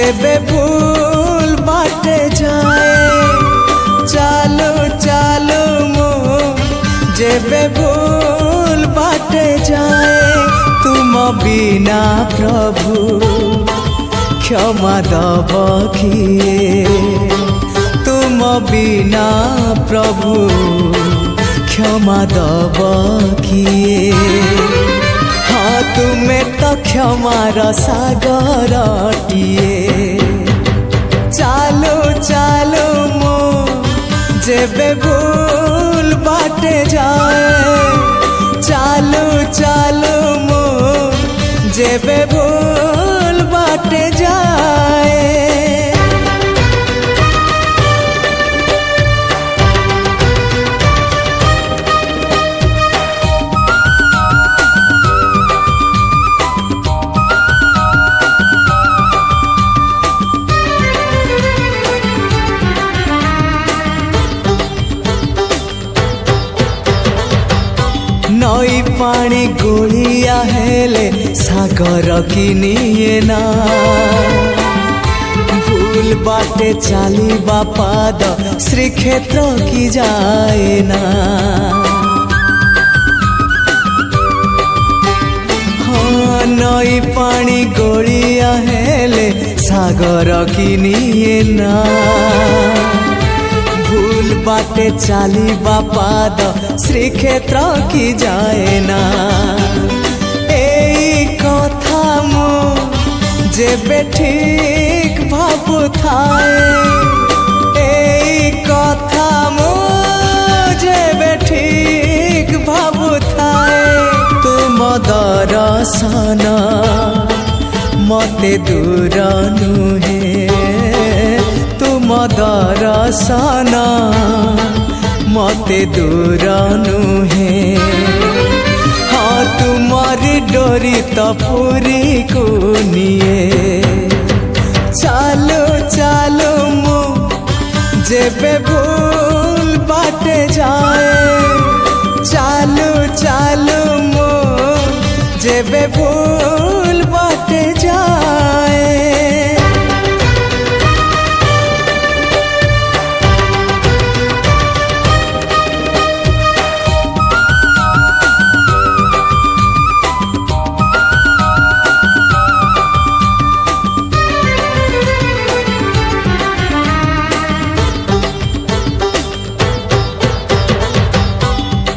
जेबे भूल बाटे जाए चालो चालो मो जेबे भूल बाटे जाए तुम बिना प्रभु क्षमा दब किए तुम बिना प्रभु क्षमा दब किए हाँ तुम्हें तो क्षमार सागरटिए चालो चालो मो जेबे भूल बाटे जाए चालो चालो मो जेबे भूल बाटे जाए। नई पानी गोलिया हेले सागर किनिए ना भूल बाटे चालिबा पाद श्रीक्षेत्र की जाए ना हाँ नई पानी गोलिया हेले सागर किनिए ना भूल बाटे चालिबा पाद श्रीक्षेत्र की जाए ना एई कथा मो जेबे ठीक भाबु थाए एई कथा मो जेबे ठीक भाबु थाए तुम दर्शन मते दूर नुहे तुम दर्शन मते दूर नुहे हाँ तुम्हारी डोरी तो पूरी को निए चालो चालो मो जेबे भूल बाटे जाए चालो चालो मो जेबे भूल बाटे जाए।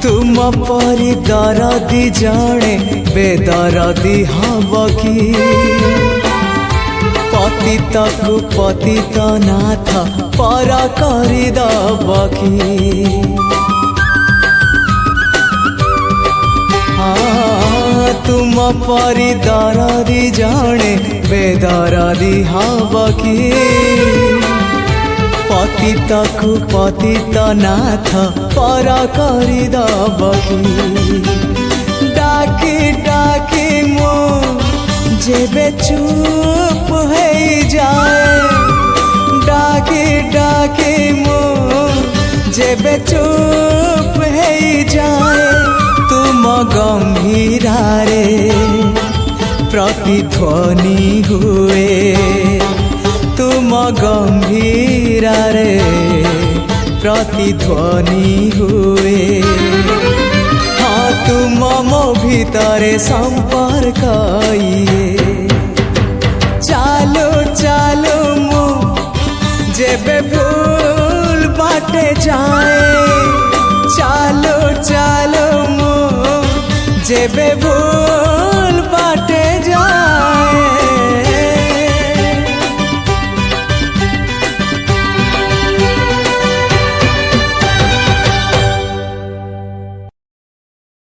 तुम परी दरदी जड़े बेदरदी हब कि पतित को पतित नाथ पर करी दब कि हाँ तुम परी दरदी जड़े बेदरदी हब कि पतित को पतित नाथ पर करी दब कि डाकी डाकी मो जेबे चुप है जाए डाकी डाकी मो जेबे चुप है जाए तुम गंभीरा रे प्रतिध्वनि हुए तुम गंभीरा रे प्रतिध्वनि हुए हाँ तुम मो भीतरे संपर्क चालो चालो मो जेबे भूल बाटे जाए चालो चालो मो जेबे भूल